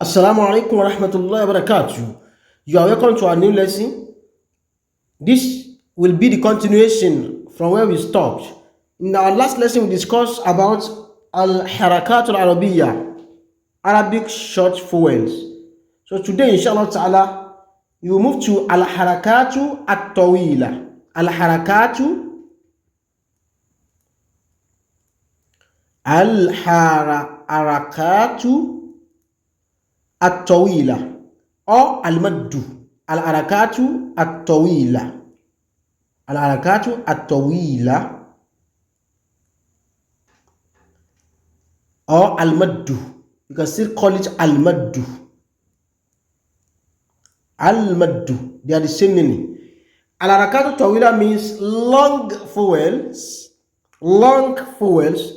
Assalamu alaikum wa rahmatullahi wa barakatuh. You are welcome to our new lesson. This will be the continuation from where we stopped. In our last lesson, we discussed about الحركةالعربية, Arabic short vowels. So today, inshallah ta'ala, you will move to الطويلة. الحركات الطويلة أو المد. الحركات الطويلة or المد. You can still call it المد. They are the same meaning. الحركات الطويلة means long vowels.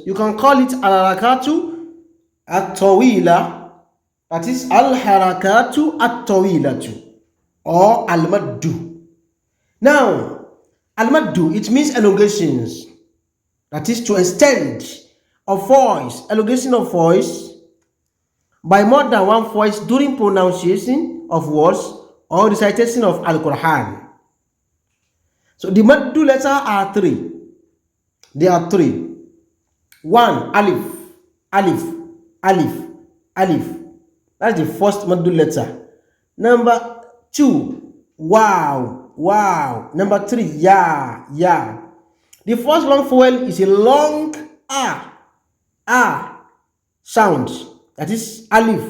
You can call it الحركات الطويلة. That is al-harakatu at-tawilatu or al-maddu. Now, al-maddu, it means elongations. That is to extend a voice, elongation of voice by more than one voice during pronunciation of words or recitation of Al-Quran. So the maddu letters are three. There are three. One, alif. That's the first maddu letter. Number two, wow. Number three, ya. The first long vowel is a long sound. That is alif,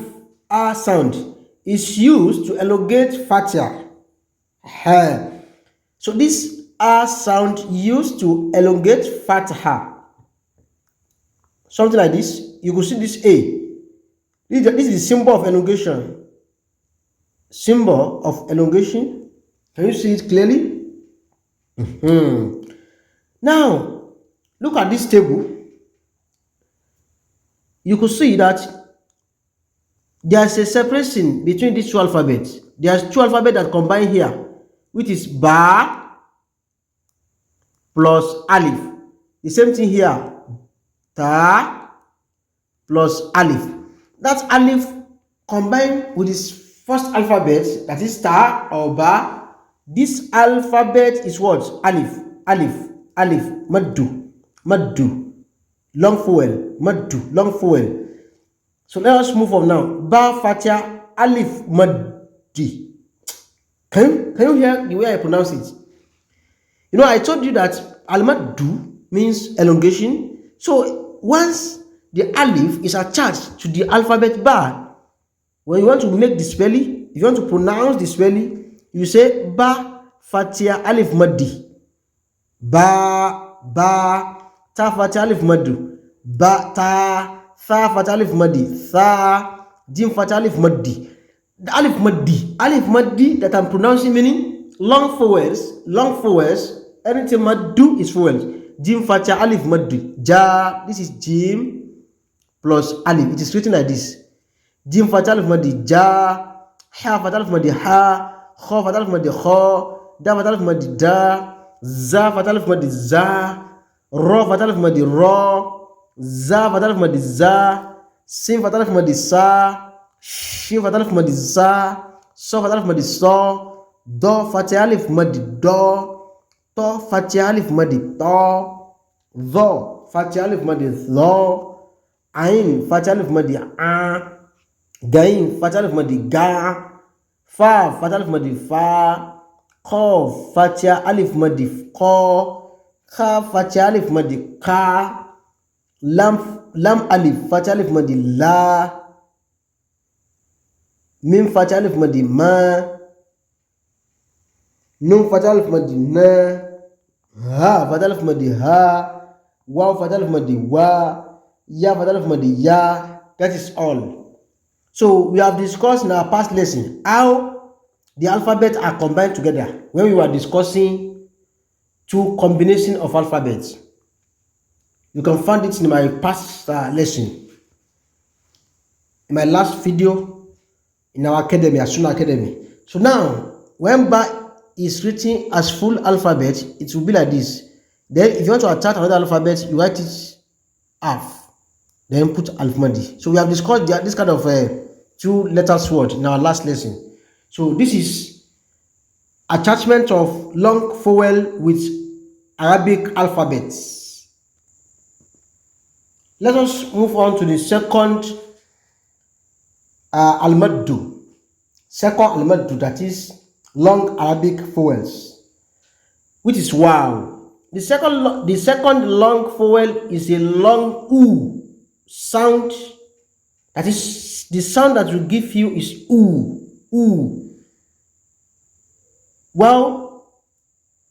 sound. Is used to elongate fatha. So this sound used to elongate fatha. Something like this. You could see this a. This is the symbol of elongation. Can you see it clearly? Now, look at this table. You could see that there's a separation between these two alphabets. There's two alphabets that combine here, which is ba plus alif. The same thing here, ta plus alif. That alif combined with this first alphabet, that is ta or ba. This alphabet is what? Alif, maddu, long vowel, long vowel. So let us move on now. Ba, fatha, alif, maddi. Can you hear the way I pronounce it? You know, I told you that al-maddu means elongation. So once the alif is attached to the alphabet ba, when you want to make the spelling, if you want to pronounce the spelling, you say ba fatia alif maddi. Ba ta fatia alif maddu. Ba ta tha fatia alif maddi. Tha jim fatia alif maddi. The alif maddi that I'm pronouncing meaning long vowels. Anything maddu is vowels. Jim fatia alif maddi. Ja, this is jim plus alif. It is written like this. Jim fatal alif madi ja, ha fatal alif madi ha, kha fatal alif madi kha, da fatal alif madi da, za fatal alif madi za, ro fatal alif madi ro, za fatal alif madi za, sin fatal alif madi sa, shi fatal alif madi sa, so fatal alif madi so, do fatal alif madi do, to fatal alif madi to, dho fatal alif madi dho, ain fatal alif madi a, gain fatal alif madi ga, fa fatal alif madi fa, qaf fatal alif madi qa, kha fatal alif madi ka, lam alif fatal alif madi la, mim fatal alif madi ma, nun fatal alif madi na, ha fatal alif madi ha, waw fatal alif madi wa, ya fatal alif madi ya. That is all. So we have discussed in our past lesson how the alphabets are combined together when we were discussing two combination of alphabets. You can find it in my past lesson, in my last video in our academy, Asuna Academy. So now, when ba is written as full alphabet, it will be like this. Then if you want to attach another alphabet, you write it half, then put alif madi. So we have discussed this kind of two letters word in our last lesson. So this is attachment of long vowel with Arabic alphabets. Let us move on to the second al-maddu. Second al-maddu, that is long Arabic vowels, which is wow. The second long vowel is a long oo sound. That is, the sound that will give you is oo, oo. Wow,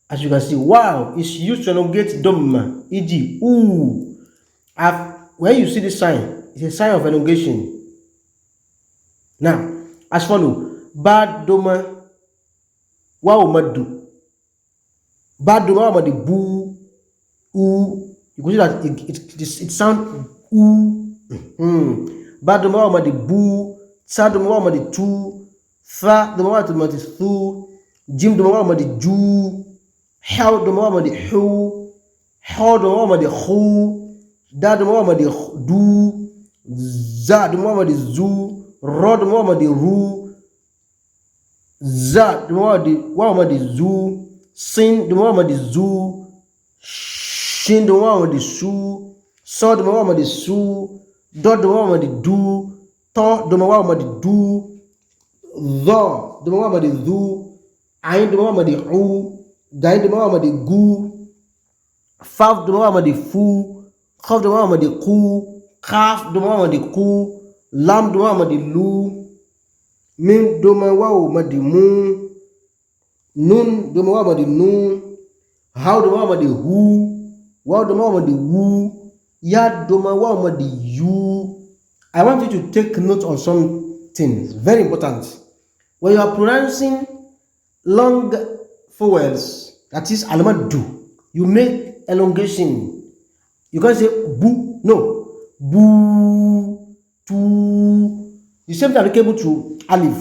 as you can see, wow is used to elongate dhamma, e.g., oo. When you see this sign, it's a sign of elongation. Now, as follow, bad doma, wow maddu. Bad doma wow the boo, oo. You can see that it sound oo. Bad doma wow the boo, sa doma wow the tu, fa doma wow the thu, jim doma wow the ju, how doma wow the hu, how doma wow the hu, da doma wow the du, za doma wow the zu, ro doma wow the ru, za doma wow the zu, sin doma wow the zu, shin doma wow the su, so doma wow the su, do doma wow the du, to doma wow the du, dho doma wow the du, ain doma wow the u, gain doma wow the gu, faf doma wow the fu, khaf doma wow the ku, kaf doma wow the ku, lam doma wow the lu, mim doma wow the mu, nun doma wow the nu, how doma wow the hu, wow doma wow the wu, ya doma wow the yu. I want you to take note on some things, very important. When you are pronouncing long vowels, that is al-maddu, you make elongation. You can't say boo, no, boo, tu. The same thing applicable to alif.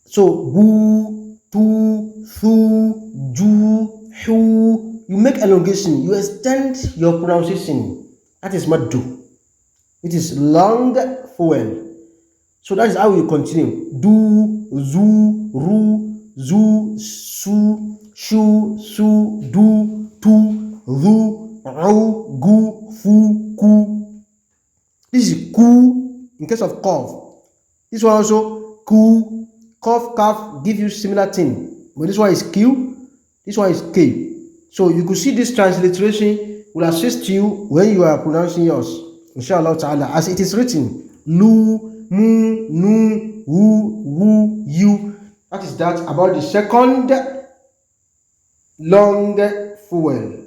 So boo, tu, thu, ju, hu. You make elongation. You extend your pronunciation. That is maddu. It is long vowel. So that is how you continue. Du, zu, ru, zu, su, shu, su, du, tu, ru, ru, gu, fu, ku. This is ku in case of cough. This one also ku, cough, calf, give you similar thing. But this one is q, this one is k. So you could see this transliteration will assist you when you are pronouncing yours, inshallah ta'ala, as it is written. Lu, mu, nu, wu, wu, you. That is that about the second long vowel.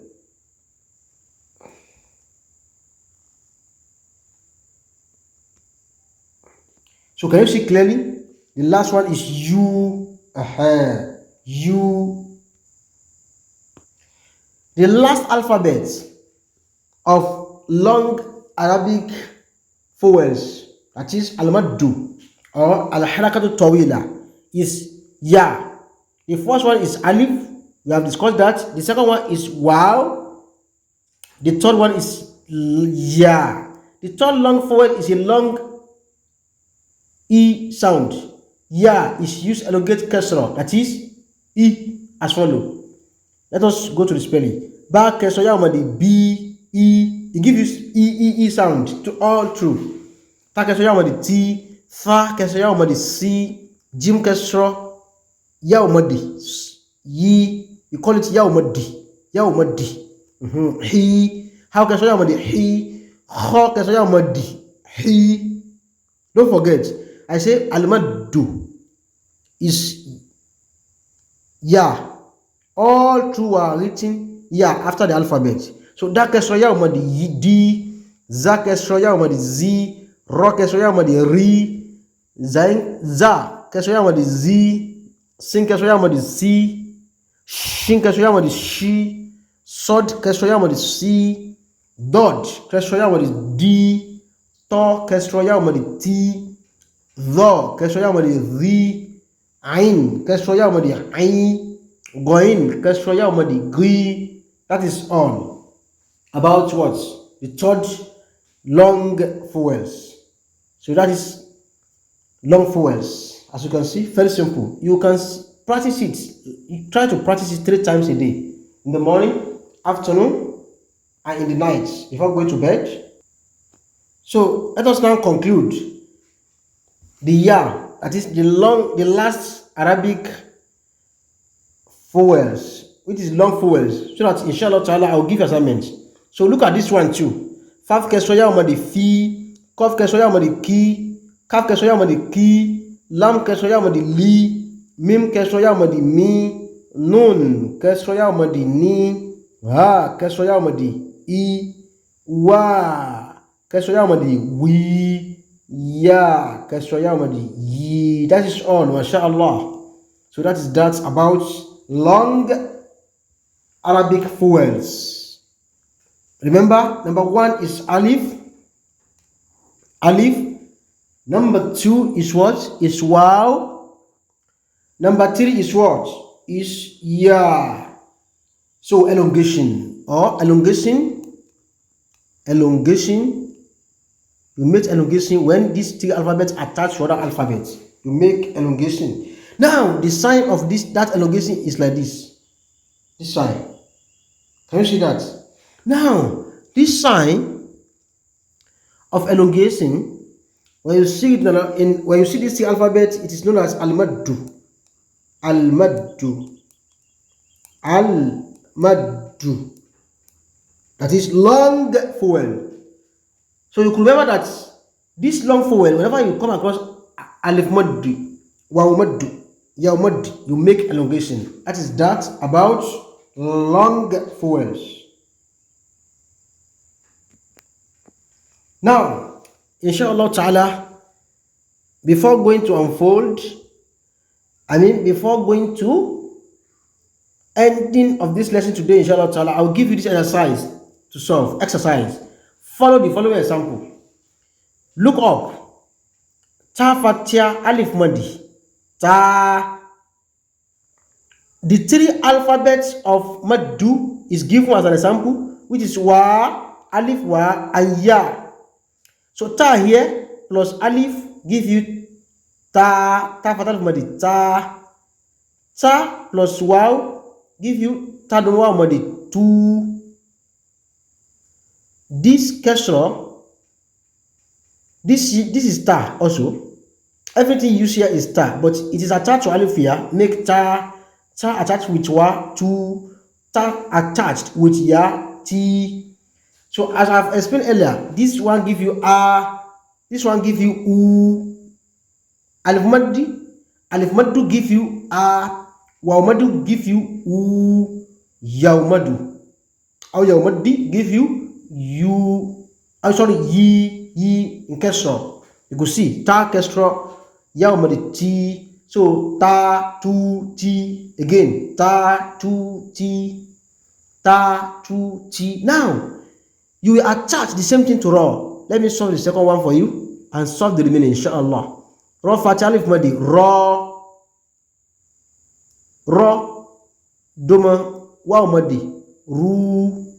So can you see clearly? The last one is you. You. The last alphabet of long Arabic vowels, that is al-maddu or al-harkةالعربية, is ya. The first one is alif. We have discussed that. The second one is wow. The third one is ya. The third long vowel is a long e sound. Ya is used to elongate kasra, that is e, as follow. Let us go to the spelling. Ba kasra ya the b, e. It gives you e sound to all through. Ta kasra ya the t, fa kasra ya the c, jim kasra ya the yi. You call it ya madi. He. How kasra ya the he, kha kasra ya the he. Don't forget, I say al-maddu is ya. All through are written ya after the alphabet. So da kasra ya the d, za kasra ya the z, ro kasra ya the ri, za kasra ya the z, sin kasra ya the c, shin kasra ya the shi, sod kasra ya the c, dod kasra ya the d, to kasra ya the t, dho kasra ya the ri, ain kasra ya the ai, goin kasra ya the gui. That is all about what? The third long vowels. So that is long vowels. As you can see, very simple. You can practice it. You try to practice it 3 times a day. In the morning, afternoon, and in the night before going to bed. So let us now conclude the ya, that is the last Arabic vowels, which is long vowels, so that inshallah ta'ala I will give assignments. So look at this one too. Faf kesro ya umadi fi, kof kesro ya umadi ki, kaf kesro ya umadi ki, lam kesro ya umadi li, mim kesro ya umadi mi, nun kesro ya umadi ni, ha kesro ya umadi i, wa kesro ya umadi wi, ya kesro ya umadi yi. That is all, mashallah. So that is that about long Arabic vowels. Remember, number 1 is alif. Number 2 is what? Is waw. Number 3 is what? Is ya. So elongation or elongation. You make elongation when these 3 alphabets attach to other alphabets. You make elongation. Now the sign of that elongation is like this. This sign. Can you see that? Now this sign of elongation, when you see it when you see this alphabet, it is known as al-maddu. Al-maddu. Al-maddu. That is long vowel. So you could remember that this long vowel, whenever you come across alif maddu, waw maddu, yaw maddu, you make elongation. That is that about long vowels. Now, inshallah ta'ala, before going to unfold, before going to ending of this lesson today, inshallah ta'ala, I'll give you this exercise to solve. Exercise. Follow the following example. Look up. Ta fatia alif madi. Ta. The 3 alphabets of maddu is given as an example, which is wa, alif, wa, and ya. So ta here plus alif give you ta fatal madi ta. Ta plus waw give you ta don waw madi tu. This kasra, this is ta also. Everything you see here is ta, but it is attached to alif here. Make ta attached with wa, tu, ta attached with ya, ti. So as I've explained earlier, this one give you a, this one give you u. Alif maddu give you a, waw maddu give you u, yaw maddu, or yaw maddi give you u. I'm sorry, yi in kasra. You could see ta kasra, yaw maddi ti. So ta, tu, ti again. Ta, tu, ti. Ta, tu, ti. Now you will attach the same thing to raw. Let me solve the second one for you and solve the remaining, inshallah. Raw fatih alif madi raw. Doma waw madi ru.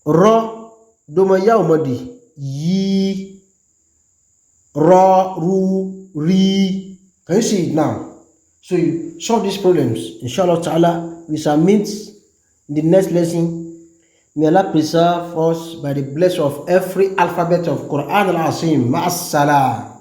Raw doma yaw madi yi. Raw, ru, ri. Can you see it now? So you solve these problems, inshallah ta'ala. We shall meet in the next lesson. May Allah preserve us by the blessing of every alphabet of Quran al-Azim. Ma'as salam.